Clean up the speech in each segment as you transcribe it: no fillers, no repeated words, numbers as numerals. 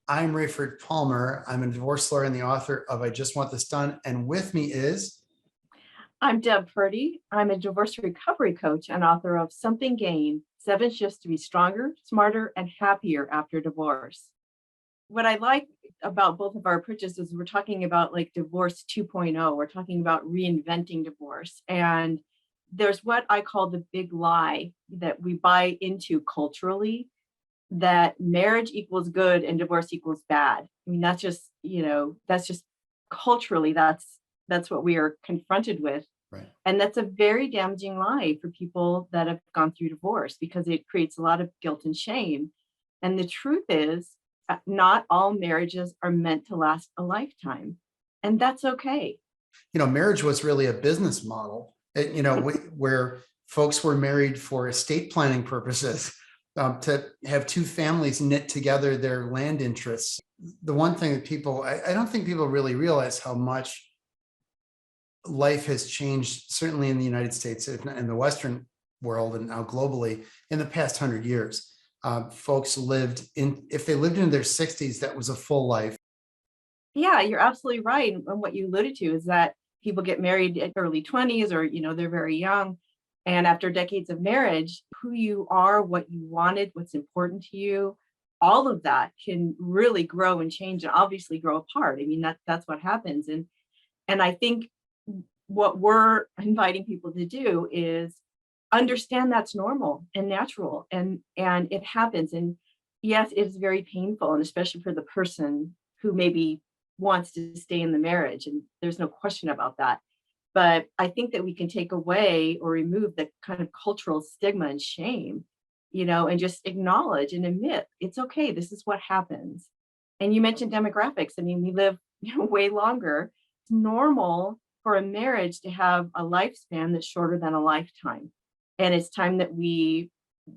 I'm Raiford Palmer. I'm a divorce lawyer and the author of I Just Want This Done. And with me is, I'm Deb Purdy. I'm a divorce recovery coach and author of Something Gained, 7 Shifts to be Stronger, Smarter, and Happier After Divorce. What I like about both of our approaches is we're talking about like divorce 2.0. We're talking about reinventing divorce. And there's what I call the big lie that we buy into culturally, that marriage equals good and divorce equals bad. I mean, that's just culturally, that's what we are confronted with. right. And that's a very damaging lie for people that have gone through divorce because it creates a lot of guilt and shame. And the truth is, not all marriages are meant to last a lifetime. And that's okay. Marriage was really a business model, where folks were married for estate planning purposes, to have two families knit together their land interests. The one thing that I don't think people really realize how much life has changed, certainly in the United States and the Western world and now globally in the past 100 years. Folks if they lived in their 60s, that was a full life. Yeah, you're absolutely right. And what you alluded to is that people get married at early 20s or, they're very young. And after decades of marriage, who you are, what you wanted, what's important to you, all of that can really grow and change and obviously grow apart. I mean, that's what happens. And I think what we're inviting people to do is understand that's normal and natural and it happens. And yes, it's very painful, and especially for the person who maybe wants to stay in the marriage. And there's no question about that. But I think that we can take away or remove the kind of cultural stigma and shame, and just acknowledge and admit it's okay. This is what happens. And you mentioned demographics. I mean, we live way longer. It's normal for a marriage to have a lifespan that's shorter than a lifetime. And it's time that we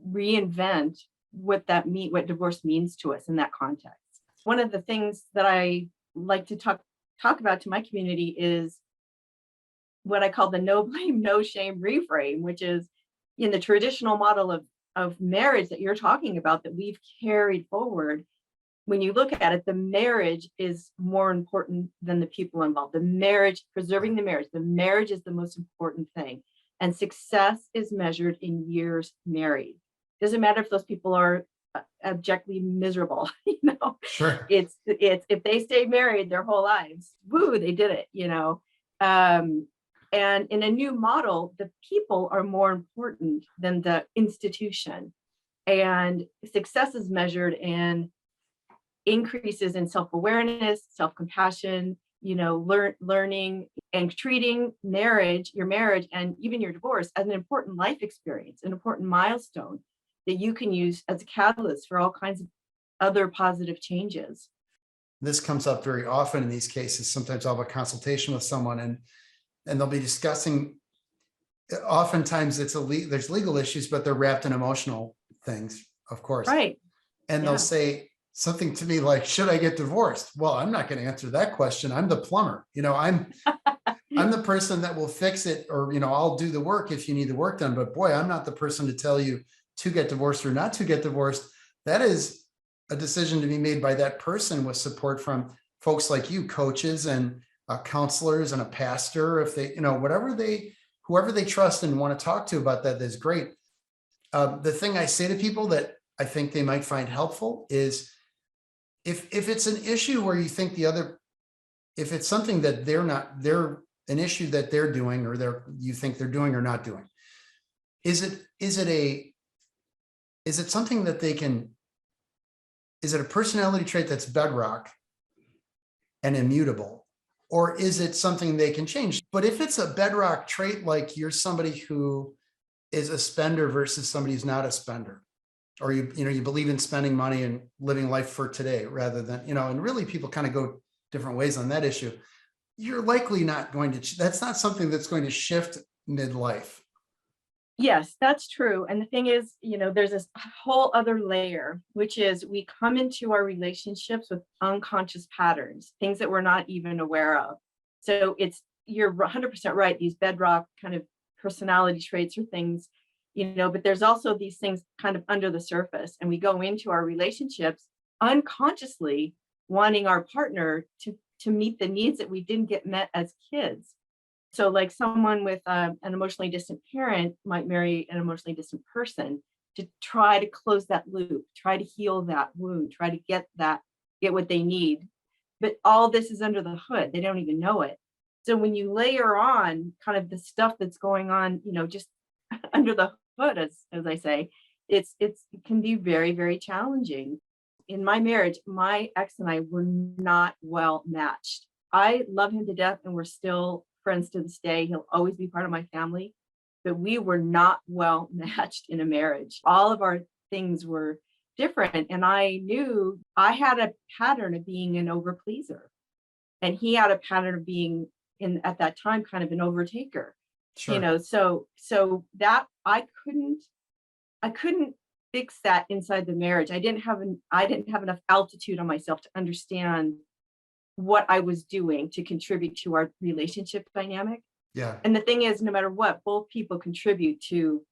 reinvent what divorce means to us in that context. One of the things that I like to talk about to my community is what I call the no blame, no shame reframe, which is in the traditional model of marriage that you're talking about that we've carried forward. When you look at it, the marriage is more important than the people involved. Preserving the marriage is the most important thing. And success is measured in years married. Doesn't matter if those people are abjectly miserable, Sure. it's if they stay married their whole lives, woo, they did it. And in a new model, the people are more important than the institution. And success is measured in increases in self-awareness, self-compassion, learning and treating your marriage, and even your divorce as an important life experience, an important milestone that you can use as a catalyst for all kinds of other positive changes. This comes up very often in these cases. Sometimes I'll have a consultation with someone and they'll be discussing, oftentimes there's legal issues, but they're wrapped in emotional things, of course. Right. And they'll say something to me like, should I get divorced? Well, I'm not going to answer that question. I'm the plumber. I'm the person that will fix it, or, I'll do the work if you need the work done. But boy, I'm not the person to tell you to get divorced or not to get divorced. That is a decision to be made by that person with support from folks like you, coaches and counselors and a pastor. If they, whoever they trust and want to talk to about that is great. The thing I say to people that I think they might find helpful is if it's an issue where you think if it's something that they're an issue that they're doing, or you think they're doing or not doing, is it something that is it a personality trait that's bedrock and immutable, or is it something they can change? But if it's a bedrock trait, like you're somebody who is a spender versus somebody who's not a spender, or you believe in spending money and living life for today rather than, and really people kind of go different ways on that issue, you're likely not going to, that's not something that's going to shift midlife. Yes, that's true. And the thing is, there's this whole other layer, which is we come into our relationships with unconscious patterns, things that we're not even aware of. So you're 100% right. These bedrock kind of personality traits or things, but there's also these things kind of under the surface, and we go into our relationships unconsciously wanting our partner to meet the needs that we didn't get met as kids. So like someone with an emotionally distant parent might marry an emotionally distant person to try to close that loop, try to heal that wound, try to get what they need. But all this is under the hood. They don't even know it. So when you layer on kind of the stuff that's going on, just under the hood, as I say, it can be very, very challenging. In my marriage, my ex and I were not well matched. I love him to death and we're still friends to this day. He'll always be part of my family, but we were not well matched in a marriage. All of our things were different. And I knew I had a pattern of being an overpleaser. And he had a pattern of being at that time kind of an overtaker. Sure. So that I couldn't fix that inside the marriage. I didn't have enough altitude on myself to understand what I was doing to contribute to our relationship dynamic. Yeah. And the thing is, no matter what, both people contribute to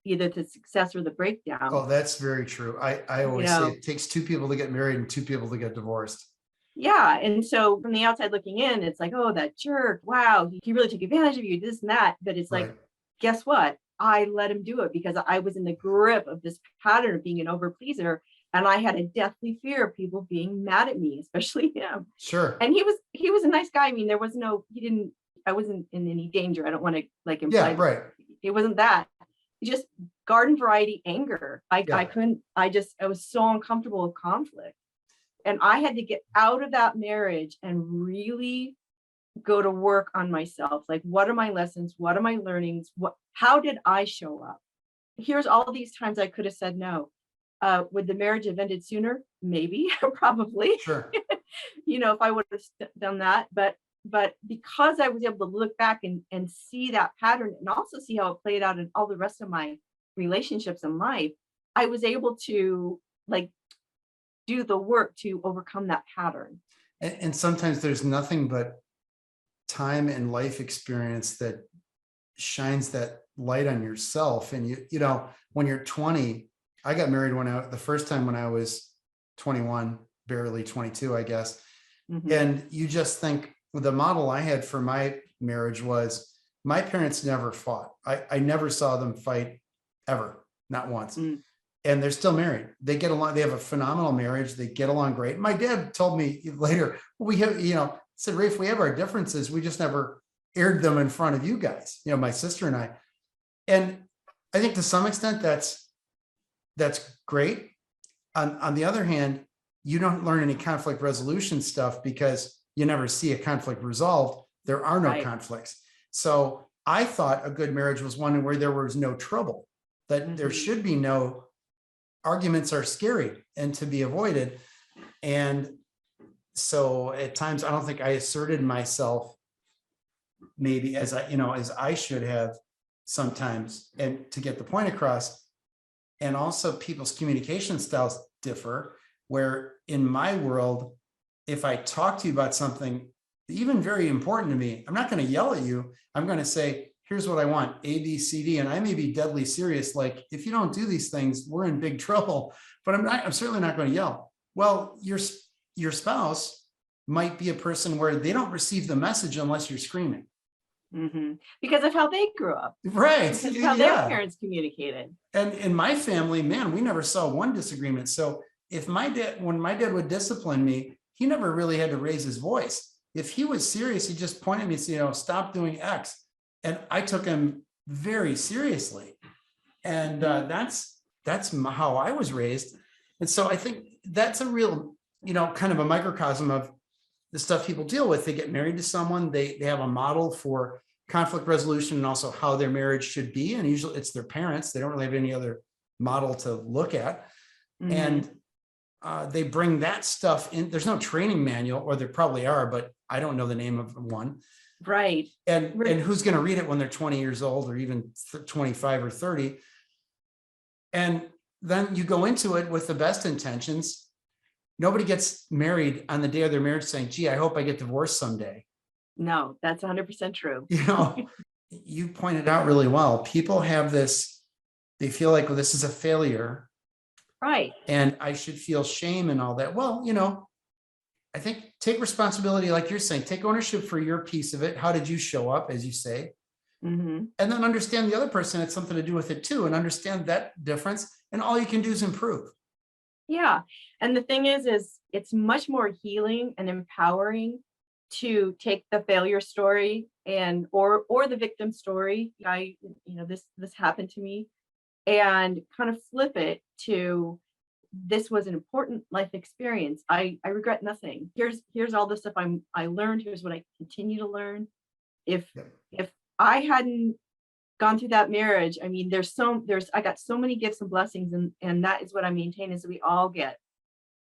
either the success or the breakdown. Oh, that's very true. I always say it takes two people to get married and two people to get divorced. Yeah. And so from the outside looking in, it's like, oh, that jerk. Wow. He really took advantage of you, this and that. But it's like, Right. guess what? I let him do it because I was in the grip of this pattern of being an overpleaser. And I had a deathly fear of people being mad at me, especially him. Sure. And he was a nice guy. I mean, I wasn't in any danger. I don't want to like imply. Yeah, right. It wasn't that. Just garden variety anger. I was so uncomfortable with conflict. And I had to get out of that marriage and really go to work on myself. Like, what are my lessons? What are my learnings? How did I show up? Here's all these times I could have said no. Would the marriage have ended sooner? Maybe, probably. Sure. If I would have done that. But because I was able to look back and see that pattern and also see how it played out in all the rest of my relationships in life, I was able to like do the work to overcome that pattern. And sometimes there's nothing but time and life experience that shines that light on yourself. And when you're 20, I got married the first time when I was 21, barely 22, I guess. Mm-hmm. And you just think the model I had for my marriage was my parents never fought. I never saw them fight ever, not once. Mm. And they're still married. They get along. They have a phenomenal marriage. They get along great. My dad told me later, we have, said, Raif, we have our differences. We just never aired them in front of you guys, my sister and I. And I think to some extent that's great. On the other hand, you don't learn any conflict resolution stuff because you never see a conflict resolved. There are no conflicts. So I thought a good marriage was one where there was no trouble, that mm-hmm. there should be no arguments are scary and to be avoided. And so at times, I don't think I asserted myself maybe as I should have sometimes, and to get the point across. And also people's communication styles differ, where in my world, if I talk to you about something even very important to me, I'm not going to yell at you. I'm going to say, here's what I want, A, B, C, D. And I may be deadly serious. Like, if you don't do these things, we're in big trouble, but I'm certainly not going to yell. Well, your spouse might be a person where they don't receive the message unless you're screaming. Mm-hmm. Because of how they grew up. Right. Because of how their parents communicated. And in my family, man, we never saw one disagreement. So when my dad would discipline me, he never really had to raise his voice. If he was serious, he just pointed at me and said, stop doing X. And I took him very seriously. And that's how I was raised. And so I think that's a real, kind of a microcosm of the stuff people deal with. They get married to someone, they have a model for conflict resolution and also how their marriage should be. And usually it's their parents. They don't really have any other model to look at. Mm-hmm. And they bring that stuff in. There's no training manual, or there probably are, but I don't know the name of one. Right. And who's going to read it when they're 20 years old or even 25 or 30? And then you go into it with the best intentions. Nobody gets married on the day of their marriage saying, gee, I hope I get divorced someday. No, that's 100% true. You pointed out really well. People have this, they feel like, well, this is a failure. Right. and I should feel shame and all that. Well, I think take responsibility, like you're saying, take ownership for your piece of it. How did you show up, as you say? Hmm. And then understand the other person had something to do with it too, and understand that difference. And all you can do is improve. Yeah. And the thing is it's much more healing and empowering to take the failure story and or the victim story. This happened to me, and kind of flip it to, this was an important life experience. I regret nothing. Here's all the stuff I learned. Here's what I continue to learn. If Yep. if I hadn't gone through that marriage, I mean, I got so many gifts and blessings, and that is what I maintain, is that we all get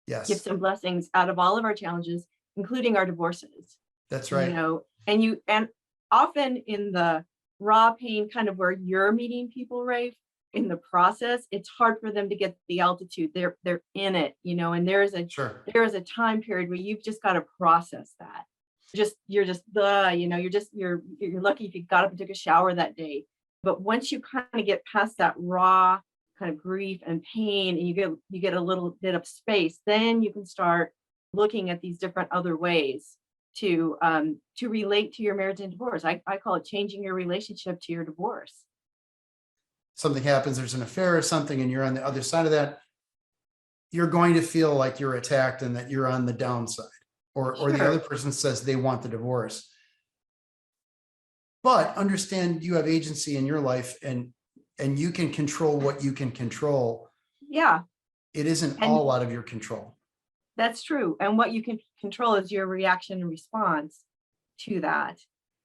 gifts Yes, and blessings out of all of our challenges, including our divorces. that's you right. know and often in the raw pain, kind of where you're meeting people, Rafe, in the process, it's hard for them to get the altitude. They're in it, and Sure. there is a time period where you've just got to process that. You're just the you're lucky if you got up and took a shower that day. But once you kind of get past that raw kind of grief and pain, and you get a little bit of space, then you can start looking at these different other ways to relate to your marriage and divorce. I call it changing your relationship to your divorce. Something happens, there's an affair or something, and you're on the other side of that, you're going to feel like you're attacked and that you're on the downside, or the other Sure. person says they want the divorce. But understand you have agency in your life, and you can control what you can control. Yeah. It isn't And all out of your control. that's true. And what you can control is your reaction and response to that.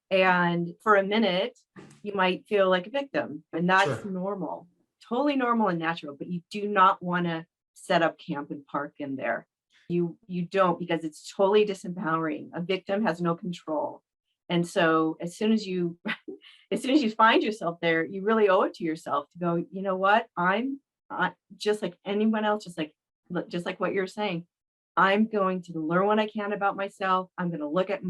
And for a minute, you might feel like a victim, and that's Sure. normal, totally normal and natural. But you do not want to set up camp and park in there. You don't, because it's totally disempowering. A victim has no control. And so as soon as you as soon as you find yourself there, you really owe it to yourself to go, you know what? I, just like anyone else, just like what you're saying. I'm going to learn what I can about myself. I'm going to look at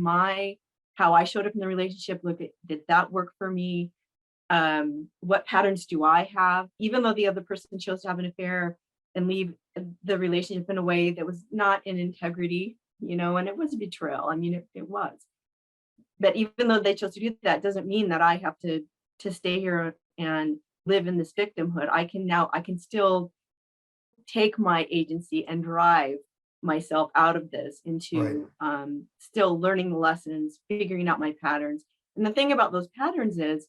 how I showed up in the relationship. Look at, did that work for me? What patterns do I have? Even though the other person chose to have an affair and leave the relationship in a way that was not in integrity, and it was a betrayal. I mean, it was. But even though they chose to do that, doesn't mean that I have to stay here and live in this victimhood. I can still take my agency and drive myself out of this Right. into still learning the lessons, figuring out my patterns. And the thing about those patterns is,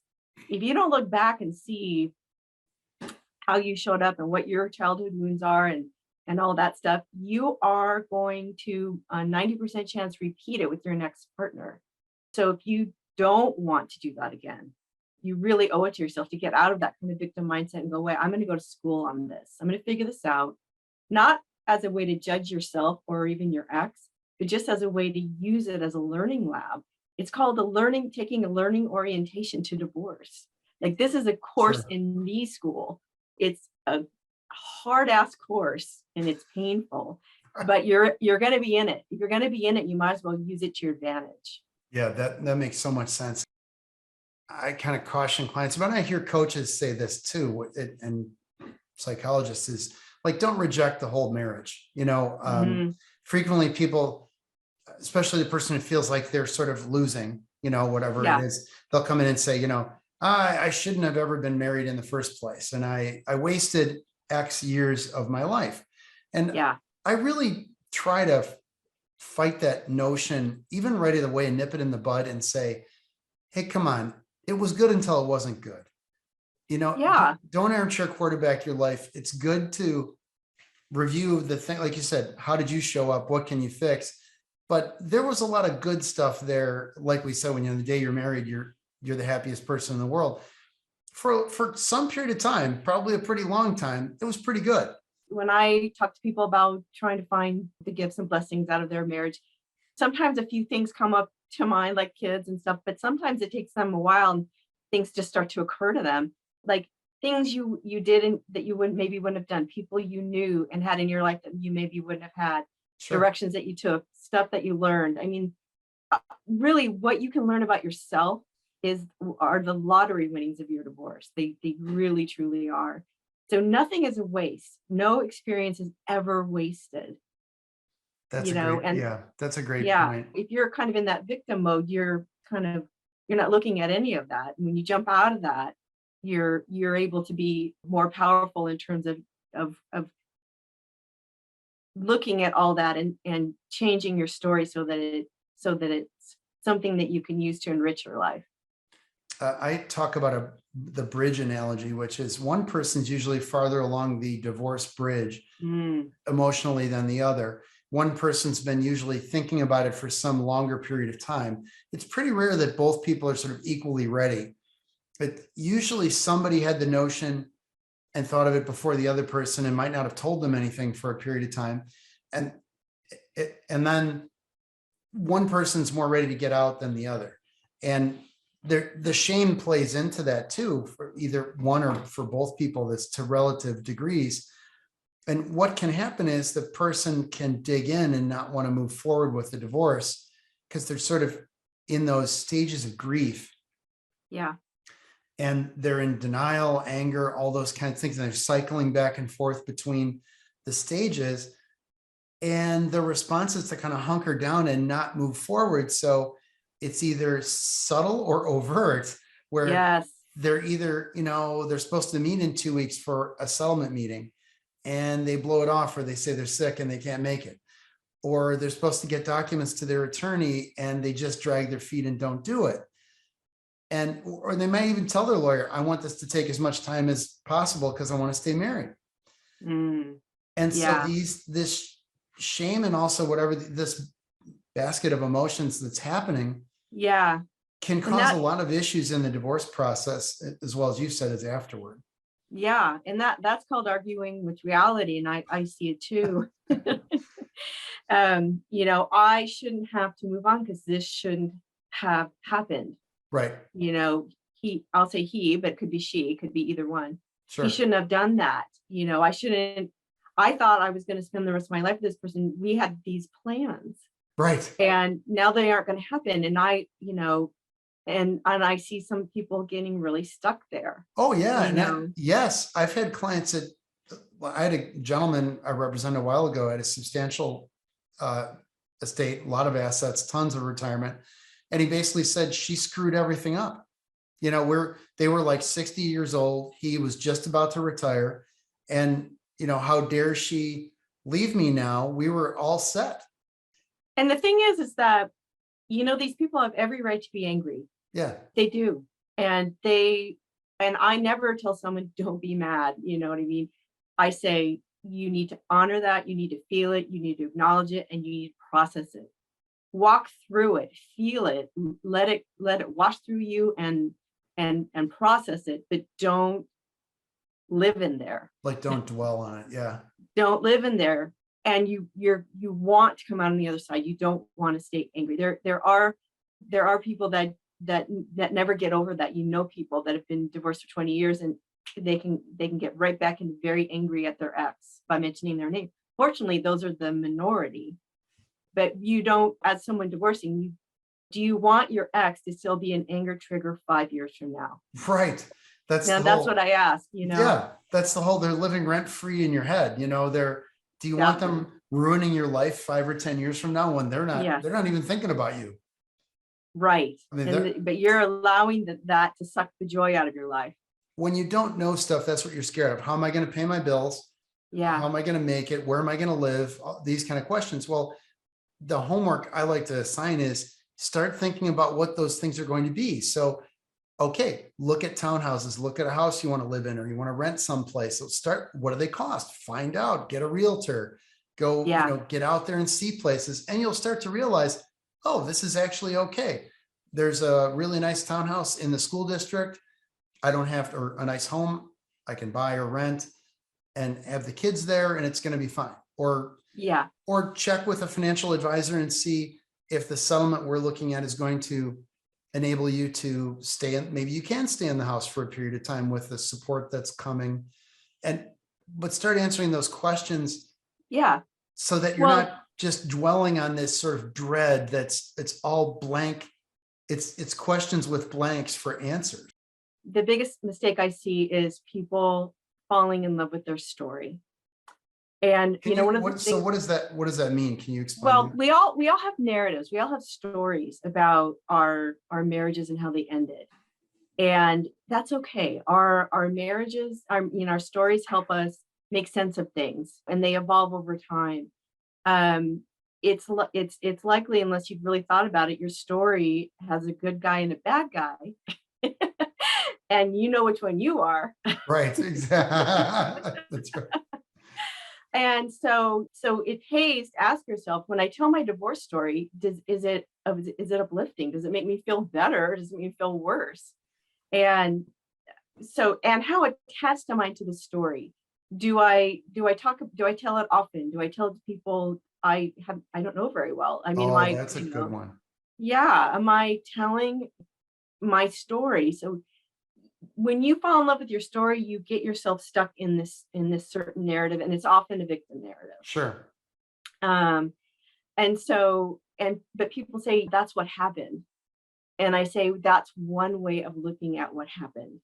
if you don't look back and see how you showed up and what your childhood wounds are and all that stuff, you are going to a 90% chance repeat it with your next partner. So if you don't want to do that again, you really owe it to yourself to get out of that kind of victim mindset and go, wait, I'm going to go to school on this. I'm going to figure this out, not as a way to judge yourself or even your ex, but just as a way to use it as a learning lab. It's called taking a learning orientation to divorce. Like, this is a course Sure. in me school. It's a hard ass course and it's painful, but you're going to be in it. If you're going to be in it, you might as well use it to your advantage. Yeah, that makes so much sense. I kind of caution clients, but I hear coaches say this too, and psychologists, is like, don't reject the whole marriage. Mhm. Frequently people, especially the person who feels like they're sort of losing, whatever it Yeah. is, they'll come in and say, I shouldn't have ever been married in the first place. And I wasted X years of my life. And Yeah. I really try to fight that notion, even right away, and nip it in the bud and say, hey, come on, it was good until it wasn't good. Yeah. Don't armchair quarterback your life. It's good to review the thing. Like you said, how did you show up? What can you fix? But there was a lot of good stuff there. Like we said, when the day you're married, you're the happiest person in the world. For some period of time, probably a pretty long time, it was pretty good. When I talk to people about trying to find the gifts and blessings out of their marriage, sometimes a few things come up to mind, like kids and stuff, but sometimes it takes them a while and things just start to occur to them. Like, things you did and that you wouldn't have done, people you knew and had in your life that you maybe wouldn't have had, Sure. directions that you took, stuff that you learned. I mean, really what you can learn about yourself are the lottery winnings of your divorce. They really truly are. So nothing is a waste. No experience is ever wasted, That's a great, and yeah, that's a great yeah, point. if you're kind of in that victim mode, you're not looking at any of that. When you jump out of that, you're able to be more powerful in terms of looking at all that and changing your story so that it's something that you can use to enrich your life. I talk about the bridge analogy, which is one person's usually farther along the divorce bridge Mm, emotionally than the other. One person's been usually thinking about it for some longer period of time. It's pretty rare that both people are sort of equally ready. But usually somebody had the notion and thought of it before the other person and might not have told them anything for a period of time. And then one person's more ready to get out than the other. And the shame plays into that too, for either one or for both people. That's to relative degrees. And what can happen is the person can dig in and not want to move forward with the divorce because they're sort of in those stages of grief yeah. and they're in denial, anger, all those kinds of things. And they're cycling back and forth between the stages. And the response is to kind of hunker down and not move forward. So it's either subtle or overt, where Yes. they're either, they're supposed to meet in 2 weeks for a settlement meeting and they blow it off, or they say they're sick and they can't make it. Or they're supposed to get documents to their attorney and they just drag their feet and don't do it. Or they might even tell their lawyer, I want this to take as much time as possible because I want to stay married. Mm, And so yeah. this shame and also whatever this basket of emotions that's happening Yeah. can And cause a lot of issues in the divorce process, as well as you said, as afterward. yeah. And that's called arguing with reality. And I see it too. I shouldn't have to move on because this shouldn't have happened. Right. I'll say he, but it could be she, it could be either one. He Sure. shouldn't have done that. I thought I was going to spend the rest of my life with this person. We had these plans Right. and now they aren't going to happen. And I see some people getting really stuck there, Oh yeah. you know. Yes, I've had clients that, I had a gentleman I represented a while ago, had a substantial estate, a lot of assets, tons of retirement. And he basically said she screwed everything up. They were like 60 years old. He was just about to retire. And, how dare she leave me now? We were all set. And the thing is that, these people have every right to be angry. Yeah. They do. And I never tell someone, don't be mad. You know what I mean? I say, you need to honor that. You need to feel it. You need to acknowledge it and you need to process it. Walk through it, feel it, let it wash through you and process it, but don't live in there. Like, don't dwell on it. Yeah. Don't live in there. And you want to come out on the other side. You don't want to stay angry. There are people that never get over that. People that have been divorced for 20 years and they can get right back and very angry at their ex by mentioning their name. Fortunately, those are the minority. But you don't, as someone divorcing, do you want your ex to still be an anger trigger 5 years from now? Right. That's what I ask, Yeah, that's the whole, they're living rent free in your head. Do you want them ruining your life 5 or 10 years from now when they're Yes. not even thinking about you? Right. I mean, But you're allowing that to suck the joy out of your life. when you don't know stuff, that's what you're scared of. How am I going to pay my bills? Yeah. How am I going to make it? Where am I going to live? These kind of questions. Well, the homework I like to assign is start thinking about what those things are going to be. So, okay, look at townhouses, look at a house you want to live in, or you want to rent someplace. So start, what do they cost? Find out, get a realtor, go, get out there and see places. And you'll start to realize, oh, this is actually okay. There's a really nice townhouse in the school district. I don't have to, or a nice home I can buy or rent and have the kids there and it's going to be fine. Or check with a financial advisor and see if the settlement we're looking at is going to enable you to stay in. Maybe you can stay in the house for a period of time with the support that's coming, but start answering those questions. Yeah. So that you're not just dwelling on this sort of dread it's all blank. It's questions with blanks for answers. The biggest mistake I see is people falling in love with their story. And Can one of the so things, what does that mean? Can you explain well, that? we all have narratives. We all have stories about our marriages and how they ended. And that's okay. Our marriages, our stories help us make sense of things, and they evolve over time. Um, it's likely, unless you've really thought about it, your story has a good guy and a bad guy, and you know which one you are. Right, exactly. That's right. And so it pays to ask yourself, when I tell my divorce story, is it uplifting? Does it make me feel better? Or does it make me feel worse? And and how attached am I to the story? Do I tell it often? Do I tell it to people I don't know very well? I mean, am Oh, I, that's a good one. yeah, am I telling my story? So when you fall in love with your story, you get yourself stuck in this certain narrative, and it's often a victim narrative. Sure. Um, but people say that's what happened. And I say that's one way of looking at what happened.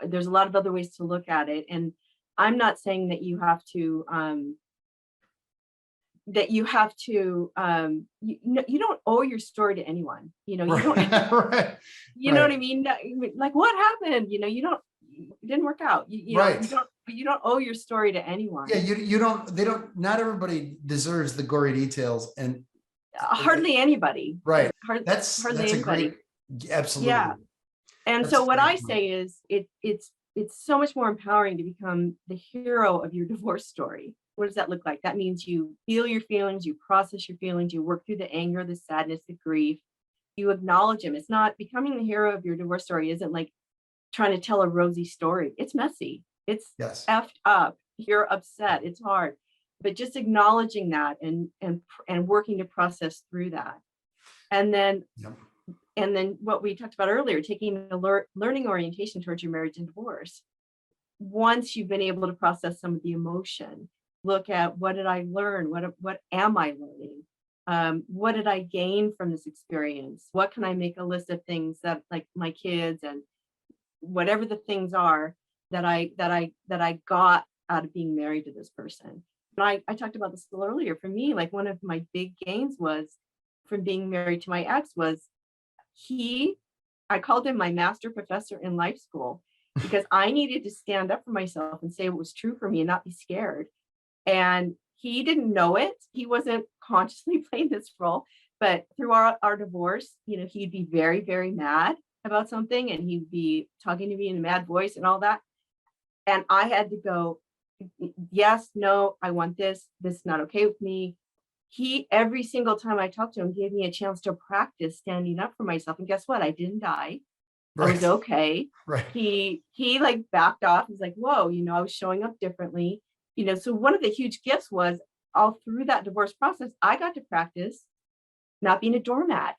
There's a lot of other ways to look at it. And I'm not saying that you have to you don't owe your story to anyone. You don't, Right. Right. you know what I Right. mean? Like, what happened? It didn't work out. Right. You don't owe your story to Yeah, anyone. you don't, they don't, not everybody deserves the gory details. And Hardly anybody. right. Hardly That's a anybody. great, absolutely. Yeah. And That's so a what great I point. say is it's so much more empowering to become the hero of your divorce story. What does that look like? That means you feel your feelings, you process your feelings, you work through the anger, the sadness, the grief, you acknowledge them. It's not becoming the hero of your divorce story isn't like trying to tell a rosy story. It's messy. It's Yes. effed up. You're upset. It's hard. But just acknowledging that and working to process through that. And then Yep. what we talked about earlier, taking a learning orientation towards your marriage and divorce. Once you've been able to process some of the emotion, look at, what did I learn? What am I learning? What did I gain from this experience? What can I make a list of things that, like my kids and whatever the things are that I got out of being married to this person. And I talked about this a little earlier. For me, like, one of my big gains was from being married to my ex was I called him my master professor in life school, because I needed to stand up for myself and say what was true for me and not be scared. And he didn't know it. He wasn't consciously playing this role, but through our divorce, he'd be very, very mad about something, and he'd be talking to me in a mad voice and all that. And I had to go, yes, no, I want this. This is not okay with me. He, every single time I talked to him, gave me a chance to practice standing up for myself. And guess what? I didn't die. I was Right. okay. Right. He like backed off. He's like, whoa, I was showing up differently. So one of the huge gifts was, all through that divorce process, I got to practice not being a doormat.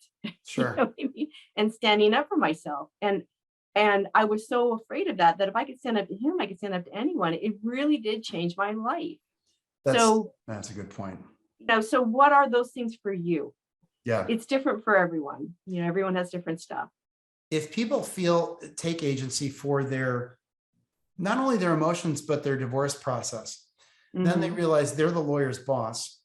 Sure. What I mean? And standing up for myself. And I was so afraid of that if I could stand up to him, I could stand up to anyone. It really did change my life. That's a good point. So what are those things for you? Yeah. It's different for everyone. Everyone has different stuff. If people take agency for not only their emotions, but their divorce process, then they realize they're the lawyer's boss,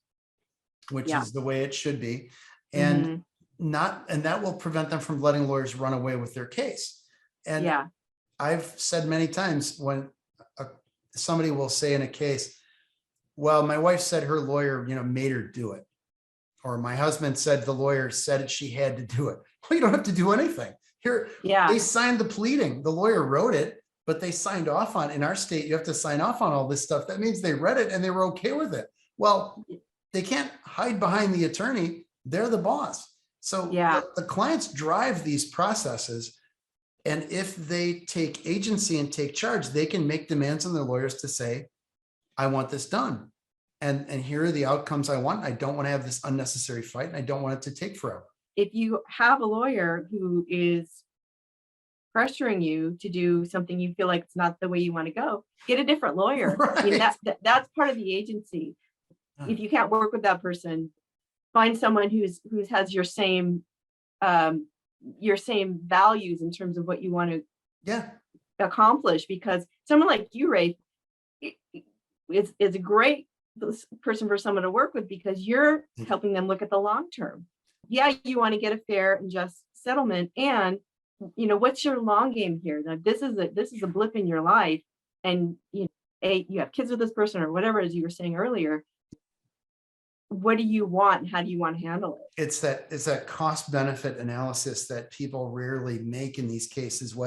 which is the way it should be. And that will prevent them from letting lawyers run away with their case. And I've said many times, when somebody will say in a case, well, my wife said her lawyer, made her do it. Or my husband said the lawyer said she had to do it. Well, you don't have to do anything. Here, they signed the pleading. The lawyer wrote it, but they signed off on, in our state, you have to sign off on all this stuff. That means they read it and they were okay with it. Well, they can't hide behind the attorney. They're the boss. So the clients drive these processes. And if they take agency and take charge, they can make demands on their lawyers to say, I want this done. And here are the outcomes I want. I don't want to have this unnecessary fight, and I don't want it to take forever. If you have a lawyer who is pressuring you to do something you feel like it's not the way you want to go, get a different lawyer. Right. I mean, that's part of the agency. If you can't work with that person, find someone who has your same values in terms of what you want to accomplish. Because someone like you, Raif, it's a great person for someone to work with because you're helping them look at the long term. Yeah, you want to get a fair and just settlement, and what's your long game here? Now, this is a blip in your life, and you have kids with this person or whatever, as you were saying earlier. What do you want? And how do you want to handle it? It's that cost benefit analysis that people rarely make in these cases,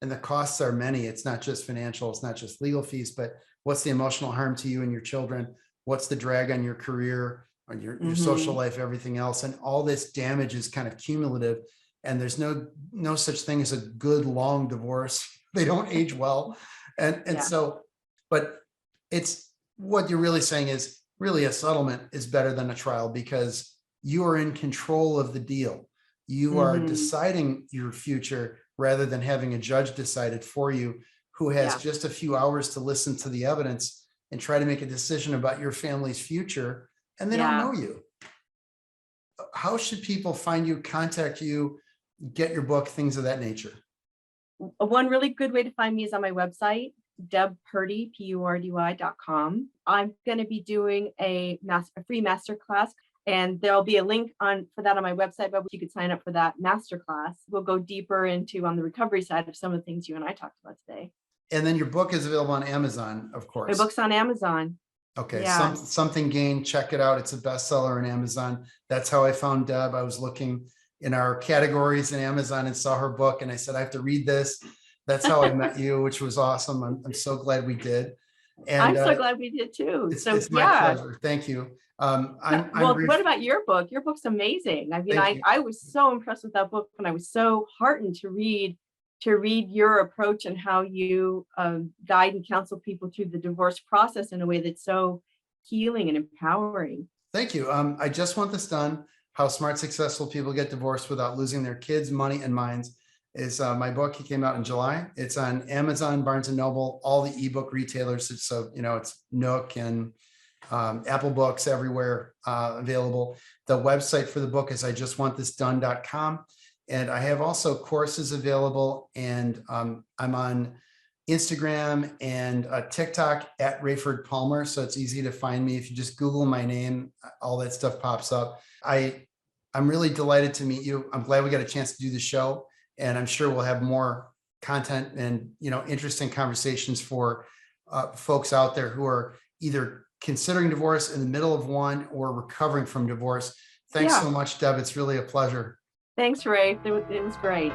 and the costs are many. It's not just financial, it's not just legal fees, but what's the emotional harm to you and your children? What's the drag on your career, on your social life, everything else? And all this damage is kind of cumulative. And there's no such thing as a good long divorce. They don't age well. And Yeah. so, but it's what you're really saying is really a settlement is better than a trial because you are in control of the deal. You are deciding your future rather than having a judge decide it for you, who has just a few hours to listen to the evidence and try to make a decision about your family's future, and they don't know you. How should people find you, contact you, get your book, things of that nature? One really good way to find me is on my website, debpurdy, PURDY.com. I'm going to be doing a free masterclass, and there'll be a link for that on my website, but you could sign up for that masterclass. We'll go deeper into on the recovery side of some of the things you and I talked about today. And then your book is available on Amazon, of course. My book's on Amazon. Okay, Yeah. Something Gained, check it out. It's a bestseller on Amazon. That's how I found Deb. I was looking in our categories in Amazon and saw her book, and I said, I have to read this. That's how I met you, which was awesome. I'm so glad we did. And I'm so glad we did too. It's my pleasure. Thank you. What about your book? Your book's amazing. I mean, I was so impressed with that book, and I was so heartened to read your approach and how you guide and counsel people through the divorce process in a way that's so healing and empowering. Thank you. I just want this done. How smart, successful people get divorced without losing their kids, money, and minds is my book. It came out in July. It's on Amazon, Barnes and Noble, all the ebook retailers. It's Nook and Apple Books everywhere available. The website for the book is ijustwantthisdone.com. And I have also courses available, and I'm on Instagram and TikTok at Raiford Palmer. So it's easy to find me. If you just Google my name, all that stuff pops up. I'm really delighted to meet you. I'm glad we got a chance to do the show, and I'm sure we'll have more content and interesting conversations for folks out there who are either considering divorce, in the middle of one, or recovering from divorce. Thanks so much, Deb. It's really a pleasure. Thanks, Raif. It was great.